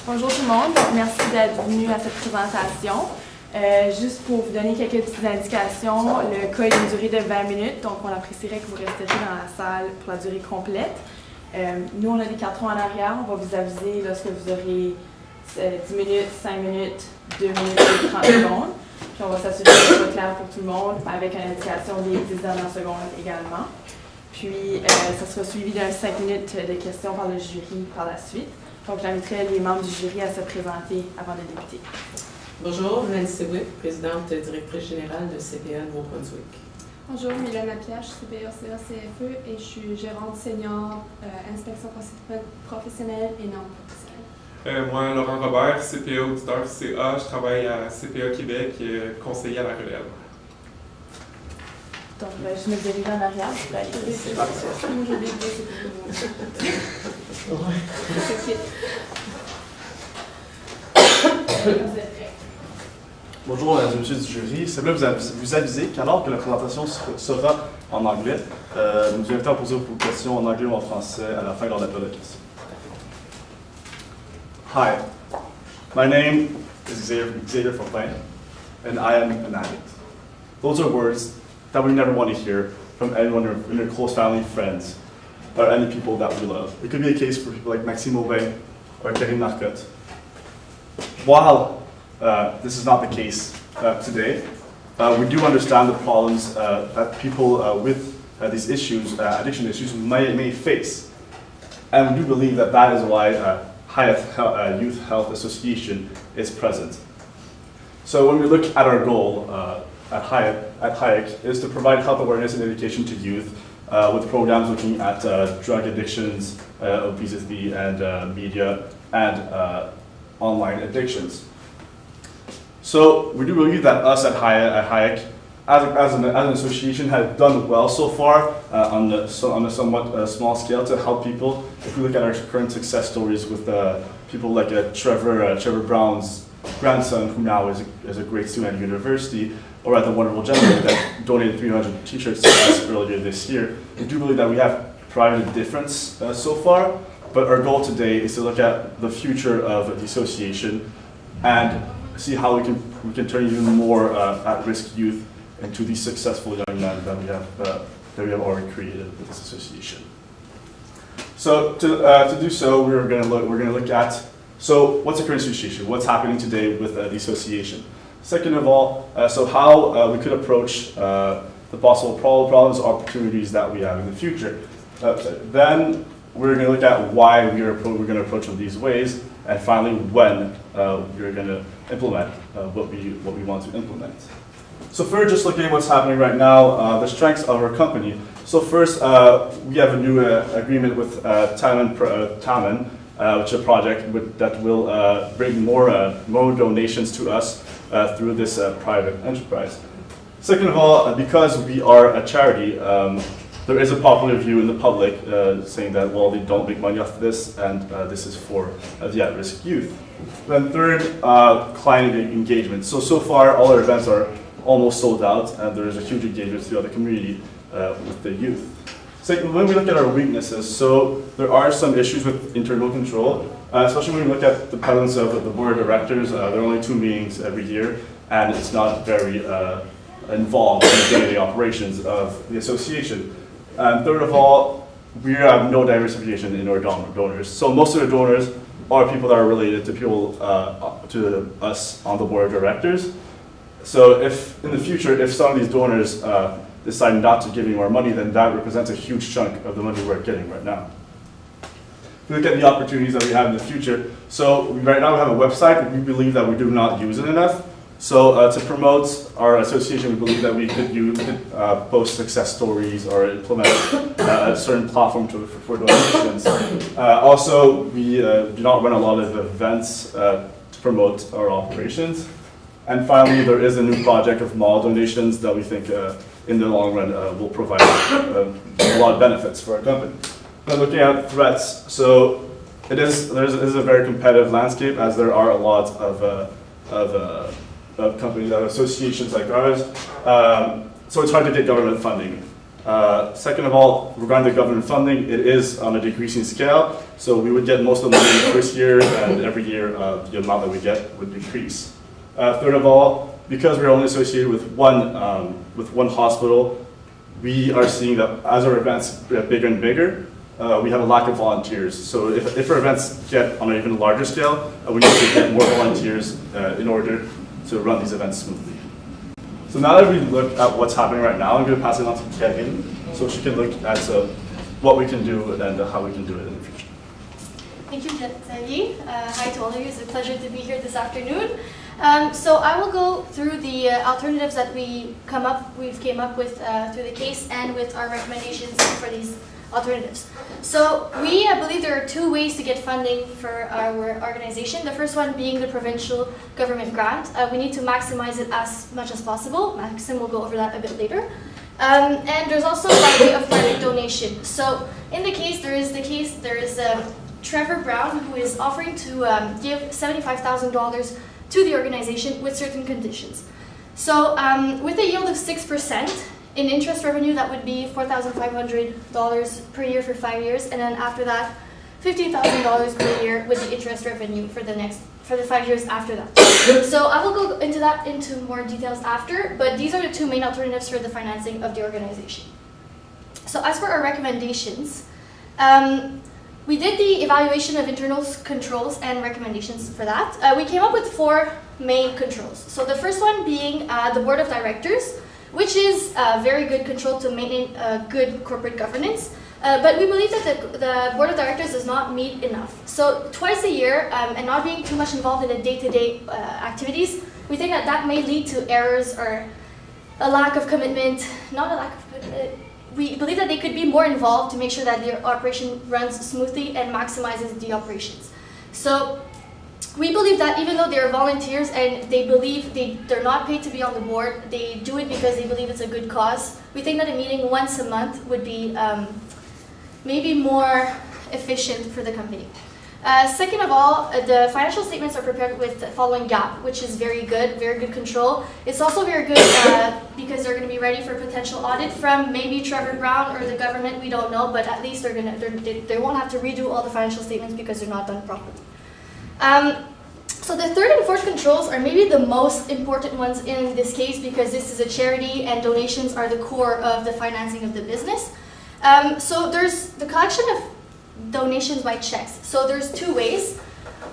Bonjour tout le monde, merci d'être venu à cette présentation. Juste pour vous donner quelques petites indications, le cas a une durée de 20 minutes, donc on apprécierait que vous resteriez dans la salle pour la durée complète. Nous, on a des cartons en arrière, on va vous aviser lorsque vous aurez 10 minutes, 5 minutes, 2 minutes et 30 secondes. Puis on va s'assurer que ce soit clair pour tout le monde, avec une indication des 10 dernières secondes également. Puis, ça sera suivi d'un 5 minutes de questions par le jury par la suite. Donc, j'inviterai les membres du jury à se présenter avant de débuter. Bonjour, Nancy Witt, présidente directrice générale de CPA Nouveau-Brunswick. Bonjour, Mylène Lapiage, CPA-CA-CFE et je suis gérante senior inspection professionnelle et non professionnelle. Moi, Laurent Robert, CPA auditeur CA, je travaille à CPA Québec, conseiller à la relève. Donc, je me dirige en arrière, je peux aller. C'est parti. Moi, j'ai oublié de dire, c'est plus Bonjour, mesdames et messieurs du jury. C'est là vous aviser qu'alors que la présentation sera en anglais, nous vous invitons à poser vos questions en anglais ou en français à la fin de l'appel de questions. Hi, my name is Xavier Fortin, and I am an addict. Those are words that we never want to hear from anyone in your close family, friends, or any people that we love. It could be a case for people like Maxime Aubin or Karim Narcotte. While this is not the case today, we do understand the problems that people with these issues, addiction issues, may face. And we do believe that that is why Hyatt Youth Health Association is present. So when we look at our goal at Hyatt is to provide health awareness and education to youth with programs looking at drug addictions, obesity, and media, and online addictions. So we do believe that us at Hayek, as an association, have done well so far on a somewhat small scale to help people. If we look at our current success stories with people like Trevor Brown's grandson, who now is a great student at university, or at the wonderful gentleman that donated 300 t-shirts to us earlier this year, we do believe that we have provided a difference so far. But our goal today is to look at the future of the association and see how we can turn even more at-risk youth into the successful young men that we have already created with this association. So to do so, we're going to look at what's the current association, what's happening today with the association. Second of all, so how we could approach the possible problems, opportunities that we have in the future. Then we're going to look at why we're going to approach them these ways, and finally when we're going to implement what we want to implement. So first, just looking at what's happening right now, the strengths of our company. So first, we have a new agreement with Taman, which is a project that will bring more donations to us through this private enterprise. Second of all, because we are a charity, there is a popular view in the public saying that, well, they don't make money off of this, and this is for the at-risk youth. Then third, client engagement. So far, all our events are almost sold out, and there is a huge engagement throughout the community with the youth. Second, when we look at our weaknesses, so there are some issues with internal control, especially when we look at the presence of the board of directors. There are only 2 meetings every year, and it's not very involved in the day-to-day operations of the association. And third of all, we have no diversification in our donors. So most of the donors are people that are related to people, to us on the board of directors. So if in the future, if some of these donors decide not to give any more money, then that represents a huge chunk of the money we're getting right now. If we look at the opportunities that we have in the future, so right now we have a website. We believe that we do not use it enough. So to promote our association, we believe that we could post success stories or implement a certain platform for donations. Also, we do not run a lot of events to promote our operations. And finally, there is a new project of mall donations that we think in the long run will provide a lot of benefits for our company. Now looking at threats, so it is a very competitive landscape, as there are a lot of companies, associations like ours. So it's hard to get government funding. Second of all, regarding the government funding, it is on a decreasing scale. So we would get most of the money in the first year, and every year the amount that we get would decrease. Third of all, because we're only associated with one hospital, we are seeing that as our events get bigger and bigger, we have a lack of volunteers. So if our events get on an even larger scale, we need to get more volunteers in order to run these events smoothly. So now that we look at what's happening right now, I'm going to pass it on to Kevin so she can look at what we can do and how we can do it in the future. Thank you, Xavier. Hi to all of you. It's a pleasure to be here this afternoon. So I will go through the alternatives that we've came up with through the case and with our recommendations for these alternatives. So we believe there are two ways to get funding for our organization. The first one being the provincial government grant. We need to maximize it as much as possible. Maxim will go over that a bit later. And there's also by way of private donation. So in the case, there is Trevor Brown, who is offering to give $75,000 to the organization with certain conditions. So with a yield of 6%, in interest revenue, that would be $4,500 per year for 5 years, and then after that, $15,000 per year with the interest revenue for the 5 years after that. So I will go into more details after, but these are the two main alternatives for the financing of the organization. So as for our recommendations, we did the evaluation of internal controls and recommendations for that. We came up with 4 main controls. So the first one being the board of directors, which is a very good control to maintain good corporate governance. But we believe that the board of directors does not meet enough. So twice a year, and not being too much involved in the day-to-day activities, we think that may lead to errors or a lack of commitment, not a lack of commitment. We believe that they could be more involved to make sure that their operation runs smoothly and maximizes the operations. So we believe that even though they're volunteers and they believe they're not paid to be on the board, they do it because they believe it's a good cause. We think that a meeting once a month would be maybe more efficient for the company. Second of all, the financial statements are prepared with following GAAP, which is very good control. It's also very good because they're going to be ready for potential audit from maybe Trevor Brown or the government, we don't know, but at least they won't have to redo all the financial statements because they're not done properly. So the third and fourth controls are maybe the most important ones in this case because this is a charity and donations are the core of the financing of the business. So there's the collection of donations by checks. So there's 2 ways.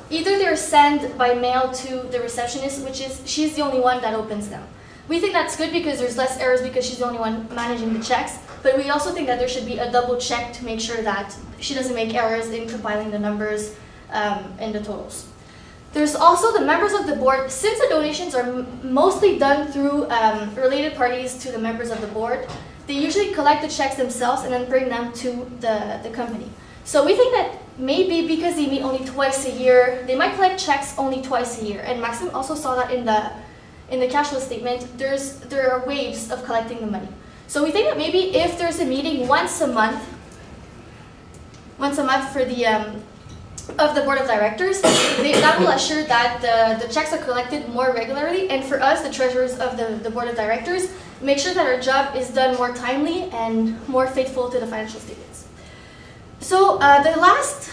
Either they're sent by mail to the receptionist, which is she's the only one that opens them. We think that's good because there's less errors because she's the only one managing the checks, but we also think that there should be a double check to make sure that she doesn't make errors in compiling the numbers and the totals. There's also the members of the board. Since the donations are mostly done through related parties to the members of the board, they usually collect the checks themselves and then bring them to the company. So we think that maybe because they meet only twice a year, they might collect checks only twice a year. And Maxim also saw that in the cash flow statement, there are waves of collecting the money. So we think that maybe if there's a meeting once a month for of the board of directors, that will assure that the checks are collected more regularly, and for us, the treasurers of the board of directors, make sure that our job is done more timely and more faithful to the financial statements. So the last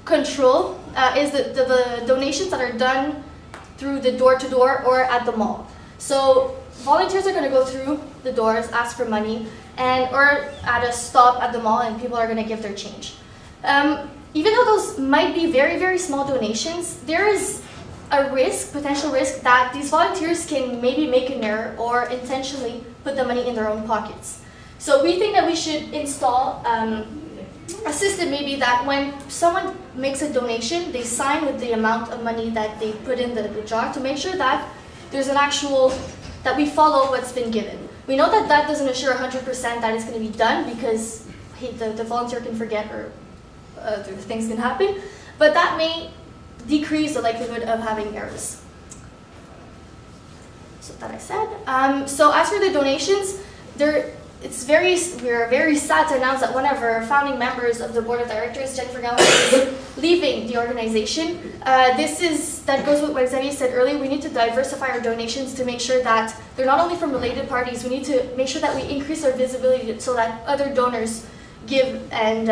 control is the donations that are done through the door-to-door or at the mall. So volunteers are going to go through the doors, ask for money, or at a stop at the mall, and people are going to give their change. Even though those might be very, very small donations, there is a potential risk that these volunteers can maybe make an error or intentionally put the money in their own pockets. So we think that we should install a system maybe that when someone makes a donation, they sign with the amount of money that they put in the jar to make sure that there's that we follow what's been given. We know that doesn't assure 100% that it's going to be done because the volunteer can forget or things can happen, but that may decrease the likelihood of having errors. So that I said. So as for the donations, we're very sad to announce that one of our founding members of the board of directors, Jennifer Gallagher, is leaving the organization. That goes with what Xavier said earlier. We need to diversify our donations to make sure that they're not only from related parties. We need to make sure that we increase our visibility so that other donors give, and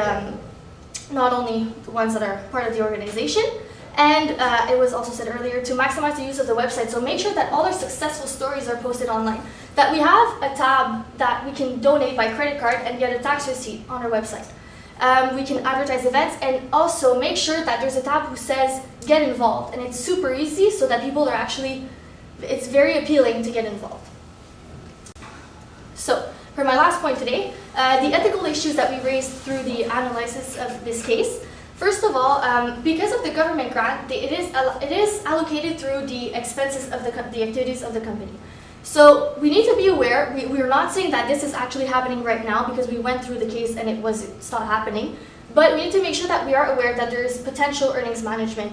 not only the ones that are part of the organization. And it was also said earlier to maximize the use of the website. So make sure that all our successful stories are posted online. That we have a tab that we can donate by credit card and get a tax receipt on our website. We can advertise events, and also make sure that there's a tab who says get involved. And it's super easy so that people are actually, it's very appealing to get involved. So for my last point today, the ethical issues that we raised through the analysis of this case. First of all, because of the government grant, it is allocated through the expenses of the activities of the company. So we need to be aware. We're not saying that this is actually happening right now because we went through the case and it's not happening. But we need to make sure that we are aware that there is potential earnings management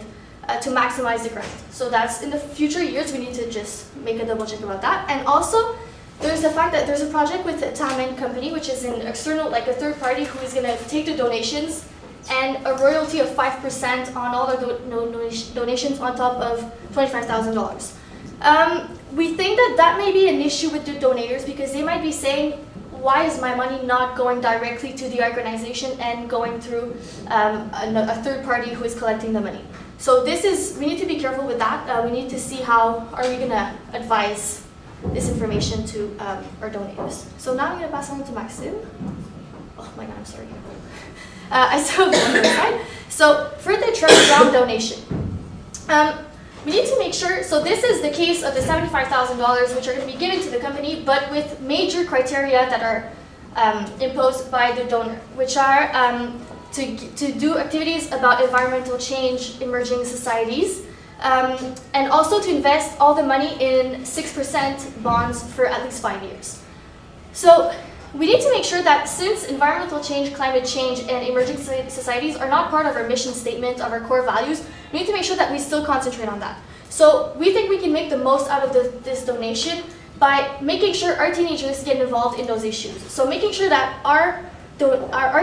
to maximize the grant. So that's in the future years, we need to just make a double check about that. And also, there's the fact that there's a project with the Taman company, which is an external, like a third party who is going to take the donations and a royalty of 5% on all the donations on top of $25,000. We think that may be an issue with the donators because they might be saying, why is my money not going directly to the organization and going through a third party who is collecting the money? So we need to be careful with that. We need to see how are we going to advise this information to our donators. So now I'm going to pass on to Maxime. Oh my God, I'm sorry. I still have one more slide. So for the trust round donation, we need to make sure, so this is the case of the $75,000 which are going to be given to the company, but with major criteria that are imposed by the donor, which are to do activities about environmental change, emerging societies, and also to invest all the money in 6% bonds for at least 5 years. So we need to make sure that since environmental change, climate change, and emerging societies are not part of our mission statement, of our core values, we need to make sure that we still concentrate on that. So we think we can make the most out of this donation by making sure our teenagers get involved in those issues. So making sure that our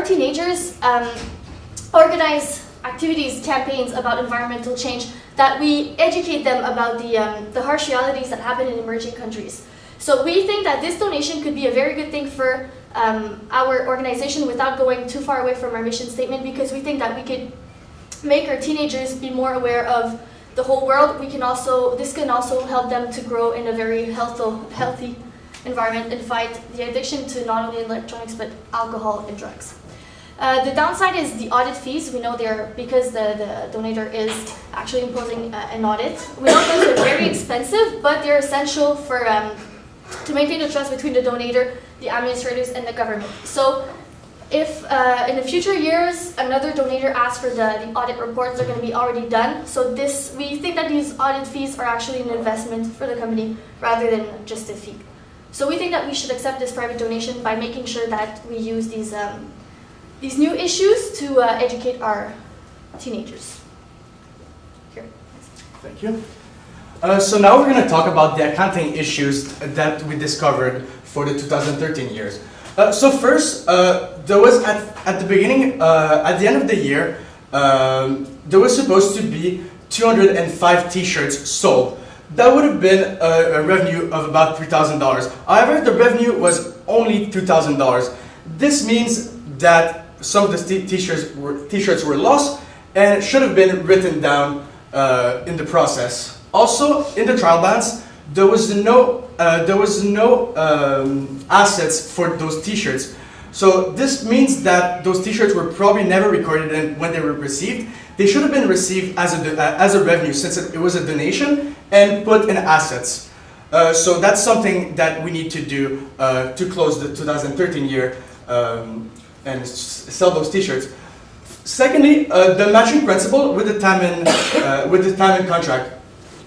teenagers organize activities, campaigns about environmental change, that we educate them about the harsh realities that happen in emerging countries. So we think that this donation could be a very good thing for our organization without going too far away from our mission statement, because we think that we could make our teenagers be more aware of the whole world. This can also help them to grow in a very healthy environment and fight the addiction to not only electronics but alcohol and drugs. The downside is the audit fees. We know because the donator is actually imposing an audit. We know those are very expensive, but they're essential for to maintain the trust between the donator, the administrators, and the government. So if in the future years another donator asks for the audit reports, they're going to be already done. So we think that these audit fees are actually an investment for the company rather than just a fee. So we think that we should accept this private donation by making sure that we use these new issues to educate our teenagers. Here. Thank you. So now we're going to talk about the accounting issues that we discovered for the 2013 years. So first, there was at the beginning, at the end of the year, there was supposed to be 205 t-shirts sold. That would have been a revenue of about $3,000. However, the revenue was only $2,000. This means that some of the t-shirts were lost and should have been written down in the process. Also, in the trial balance, there was no assets for those t-shirts. So this means that those t-shirts were probably never recorded, and when they were received, they should have been received as a revenue, since it was a donation, and put in assets. So that's something that we need to do to close the 2013 year and sell those t-shirts. Secondly, the matching principle with the Taman contract.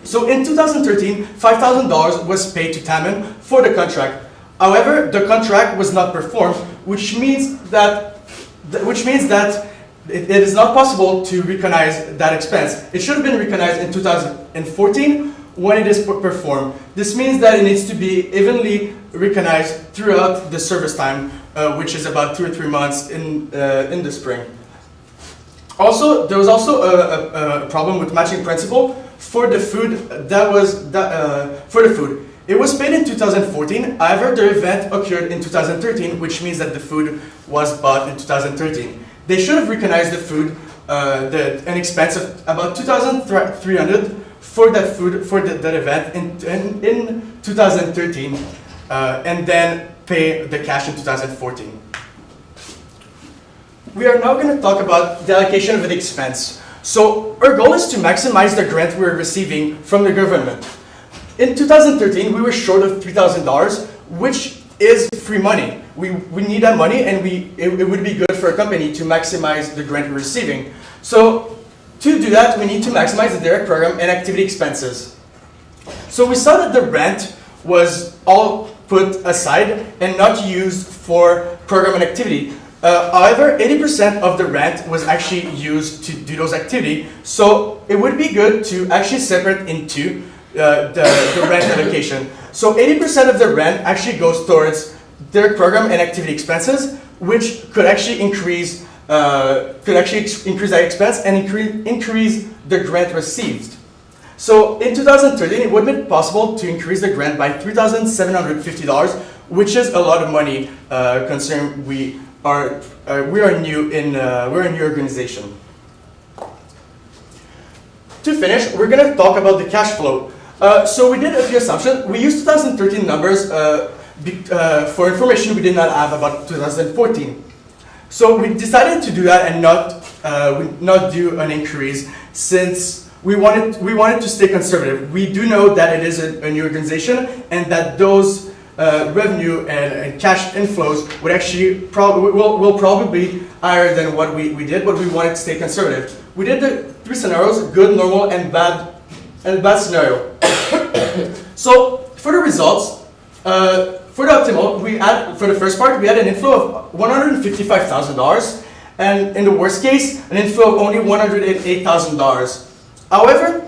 So in 2013, $5,000 was paid to Taman for the contract. However, the contract was not performed, which means that it is not possible to recognize that expense. It should have been recognized in 2014 when it is performed. This means that it needs to be evenly recognized throughout the service time, which is about 2 or 3 months in the spring. Also, there was also a problem with matching principle for the food for the food. It was paid in 2014, however the event occurred in 2013, which means that the food was bought in 2013. They should have recognized the food, an expense of about $2,300 for that food for that event in 2013, and then pay the cash in 2014. We are now going to talk about the allocation of the expense. So our goal is to maximize the grant we're receiving from the government. In 2013, we were short of $3,000, which is free money. We need that money, and it would be good for a company to maximize the grant we're receiving. So to do that, we need to maximize the direct program and activity expenses. So we saw that the rent was all put aside and not used for program and activity. However, 80% of the rent was actually used to do those activities, so it would be good to actually separate into the rent allocation. So 80% of the rent actually goes towards their program and activity expenses, which could actually increase that expense and increase the grant received. So in 2013, it would be possible to increase the grant by $3,750, which is a lot of money considering we're a new organization. To finish, we're going to talk about the cash flow. So we did a few assumptions. We used 2013 numbers for information we did not have about 2014. So we decided to do that and not do an increase, since we wanted to stay conservative. We do know that it is a new organization, and that those revenue and cash inflows would actually will probably be higher than what we did, but we wanted to stay conservative. We did the 3 scenarios: good, normal, and bad scenario. So for the results, for the optimal, for the first part, we had an inflow of $155,000, and in the worst case, an inflow of only $108,000. However,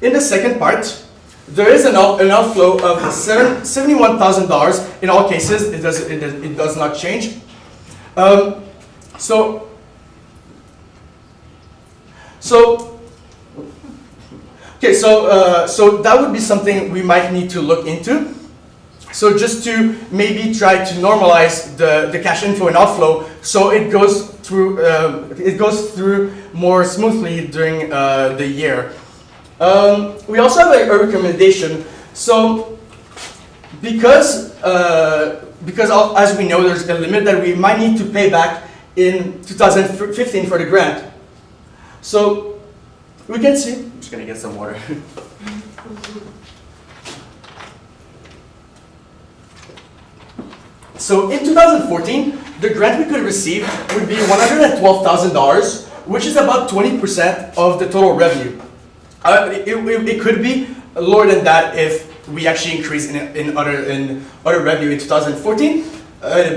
in the second part, there is an outflow of $71,000. In all cases, it does not change. So that would be something we might need to look into. So just to maybe try to normalize the cash inflow and outflow, so it goes through more smoothly during the year. We also have a recommendation. So because as we know, there's a limit that we might need to pay back in 2015 for the grant. So we can see. I'm just gonna get some water. So in 2014, the grant we could receive would be $112,000, which is about 20% of the total revenue. It could be lower than that if we actually increase in other revenue in 2014,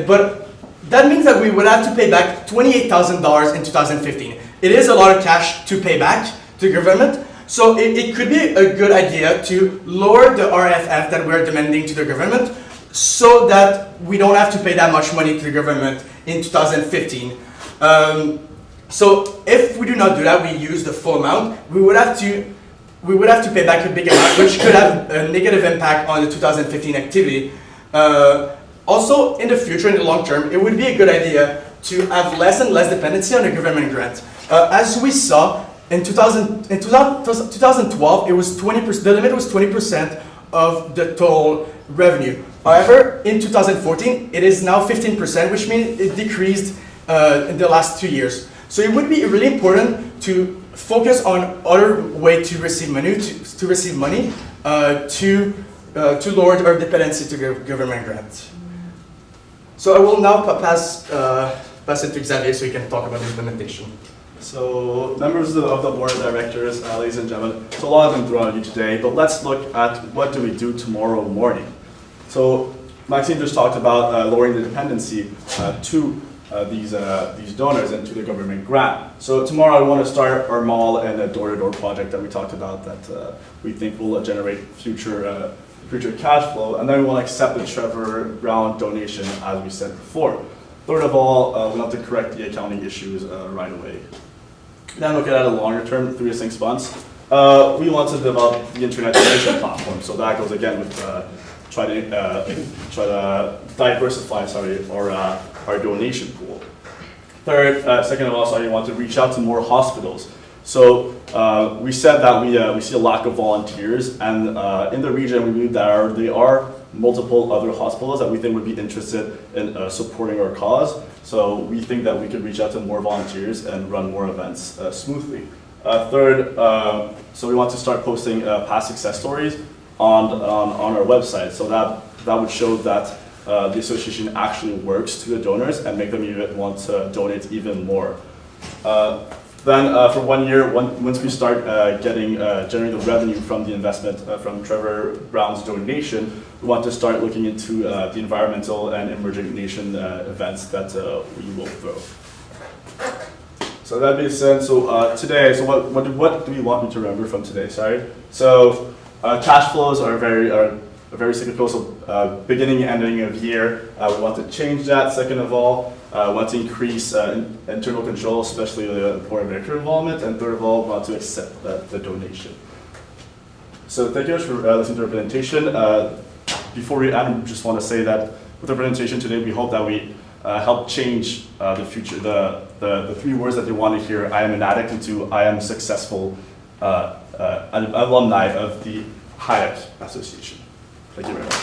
but that means that we would have to pay back $28,000 in 2015. It is a lot of cash to pay back to the government, so it could be a good idea to lower the RFF that we're demanding to the government, so that we don't have to pay that much money to the government in 2015. So if we do not do that, we use the full amount, we would have to pay back a big amount, which could have a negative impact on the 2015 activity. Also, in the future, in the long term, it would be a good idea to have less and less dependency on the government grant. As we saw, in 2012, it was 20%. The limit was 20% of the total revenue. However, in 2014, it is now 15%, which means it decreased in the last 2 years. So it would be really important to focus on other way to receive money, to lower our dependency to government grants. So I will now pass it to Xavier so he can talk about the implementation. So, members of the board of directors, ladies and gentlemen, so a lot has been thrown at you today, but let's look at what do we do tomorrow morning. So, Maxime just talked about lowering the dependency to these donors into the government grant. So tomorrow I want to start our mall and a door-to-door project that we talked about that we think will generate future cash flow, and then we want to accept the Trevor Brown donation as we said before. Third of all, we want to correct the accounting issues right away. Then looking at a longer term, 3 to 6 months, we want to develop the internet donation platform. So that goes again with try to diversify our donation pool. Second of all, we want to reach out to more hospitals. So we said that we see a lack of volunteers, and in the region we believe that there are multiple other hospitals that we think would be interested in supporting our cause. So we think that we could reach out to more volunteers and run more events smoothly. Third, so we want to start posting past success stories on our website. So that would show that the association actually works to the donors and make them even want to donate even more. Then for 1 year, once we start generating the revenue from the investment from Trevor Brown's donation, we want to start looking into the environmental and emerging nation events that we will throw. So that being said, so today, so what do we want me to remember from today? Sorry. So cash flows are very cyclical. So beginning and ending of year, we want to change that. Second of all, want to increase internal control, especially the board of director involvement. And third of all, want to accept the donation. So thank you very much for listening to our presentation. Before we end, I just want to say that with our presentation today, we hope that we help change the future, the 3 words that they want to hear, I am an addict, into I am successful, an alumni of the Hayek Association. Thank you very much.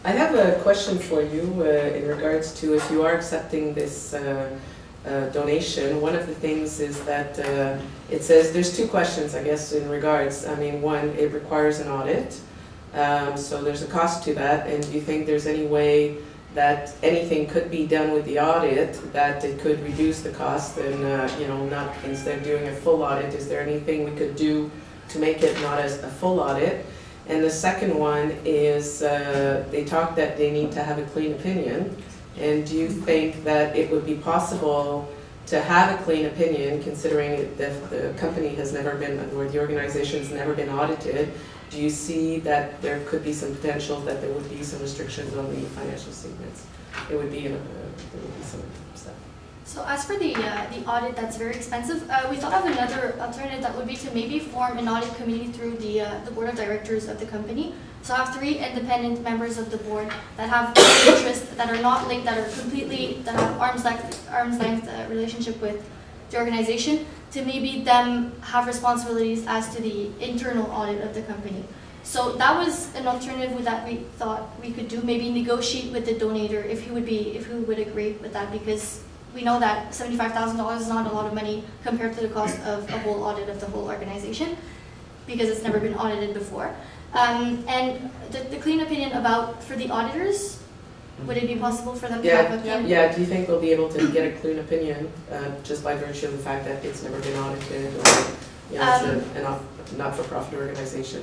I have a question for you in regards to if you are accepting this donation. One of the things is that it says there's 2 questions, I guess, in regards. I mean, one, it requires an audit, so there's a cost to that. And do you think there's any way that anything could be done with the audit that it could reduce the cost and not, instead of doing a full audit, is there anything we could do to make it not as a full audit? And the second one is they talk that they need to have a clean opinion. And do you think that it would be possible to have a clean opinion, considering that the company has never been, or the organization has never been audited? Do you see that there could be some potential that there would be some restrictions on the financial statements? There would be some stuff. So as for the audit, that's very expensive. We thought of another alternative that would be to maybe form an audit committee through the board of directors of the company. So have 3 independent members of the board that have interests that are not linked, that are completely, that have arm's length relationship with the organization, to maybe them have responsibilities as to the internal audit of the company. So that was an alternative that we thought we could do, maybe negotiate with the donator if he would agree with that, because we know that $75,000 is not a lot of money compared to the cost of a whole audit of the whole organization, because it's never been audited before. And the clean opinion for the auditors, would it be possible for them to have a clean? Yeah, do you think we'll be able to get a clean opinion just by virtue of the fact that it's never been audited, or it's a not-for-profit organization?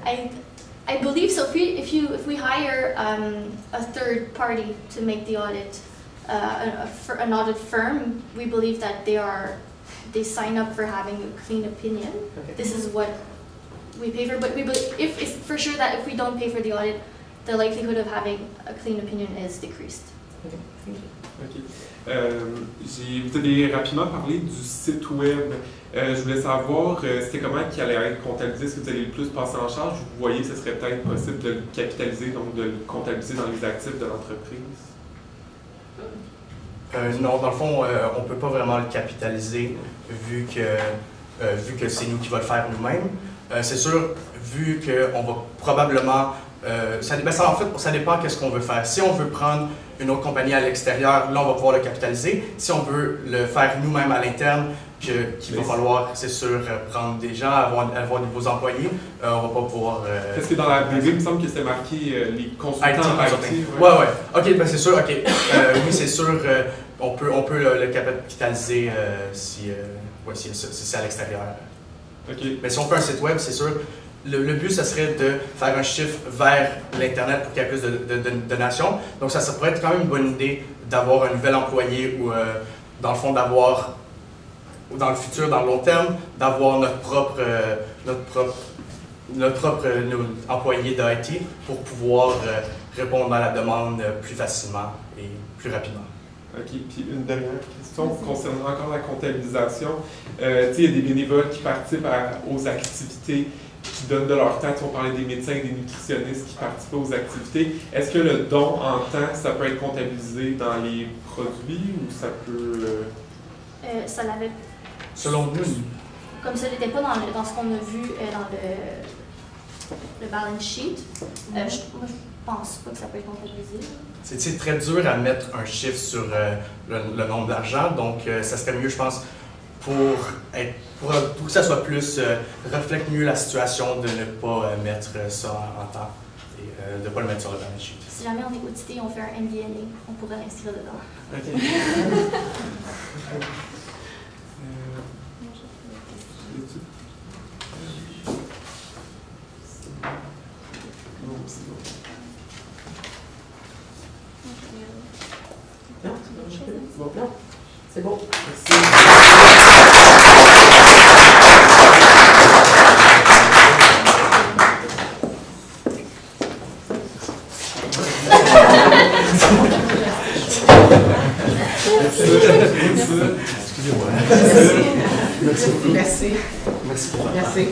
I believe so. If we hire a third party to make the audit, an audit firm, we believe that they sign up for having a clean opinion. Okay. This is what we pay for, but if it's for sure that if we don't pay for the audit, the likelihood of having a clean opinion is decreased. Okay, thank you. Vous avez rapidement parlé du site web. Je voulais savoir c'était comment qui allait être comptabilisé. Est-ce que vous allez le plus passer en charge? Vous voyez que ce serait peut-être possible de le capitaliser, donc de le comptabiliser dans les actifs de l'entreprise? Non, dans le fond, on ne peut pas vraiment le capitaliser vu que c'est nous qui va le faire nous-mêmes. C'est sûr, vu qu'on va probablement... en fait, ça dépend qu'est-ce qu'on veut faire. Si on veut prendre une autre compagnie à l'extérieur, là, on va pouvoir le capitaliser. Si on veut le faire nous-mêmes à l'interne, qu'il va falloir, c'est sûr, prendre des gens, avoir de nouveaux employés, on va pas pouvoir... Parce que dans la BV, il me semble que c'était marqué les consultants IT. Ouais. OK, ben c'est sûr, OK. Oui, c'est sûr, on peut le capitaliser si c'est à l'extérieur. OK. Mais si on fait un site web, c'est sûr, le but, ce serait de faire un chiffre vers l'Internet pour qu'il y ait plus de donations. Donc, ça pourrait être quand même une bonne idée d'avoir un nouvel employé ou, dans le fond, d'avoir, ou dans le futur, dans le long terme, d'avoir notre propre employé d'IT pour pouvoir répondre à la demande plus facilement et plus rapidement. OK. Puis une dernière question concernant encore la comptabilisation. Tu sais, il y a des bénévoles qui participent aux activités, qui donnent de leur temps. On parlait des médecins et des nutritionnistes qui participent aux activités. Est-ce que le don en temps, ça peut être comptabilisé dans les produits ou ça peut... Ça l'avait... Selon nous, Comme ça n'était pas dans ce qu'on a vu dans le balance sheet, moi, je pense pas que ça peut être comptabilisé. c'est très dur à mettre un chiffre sur le nombre d'argent, donc ça serait mieux, je pense, pour que ça soit plus, reflète mieux la situation de ne pas mettre ça en temps et de ne pas le mettre sur le balance sheet. Si jamais on est audité, on fait un MD&A, on pourrait l'inscrire dedans. OK. Non, c'est bon. Excusez-moi. Merci. Merci. Merci.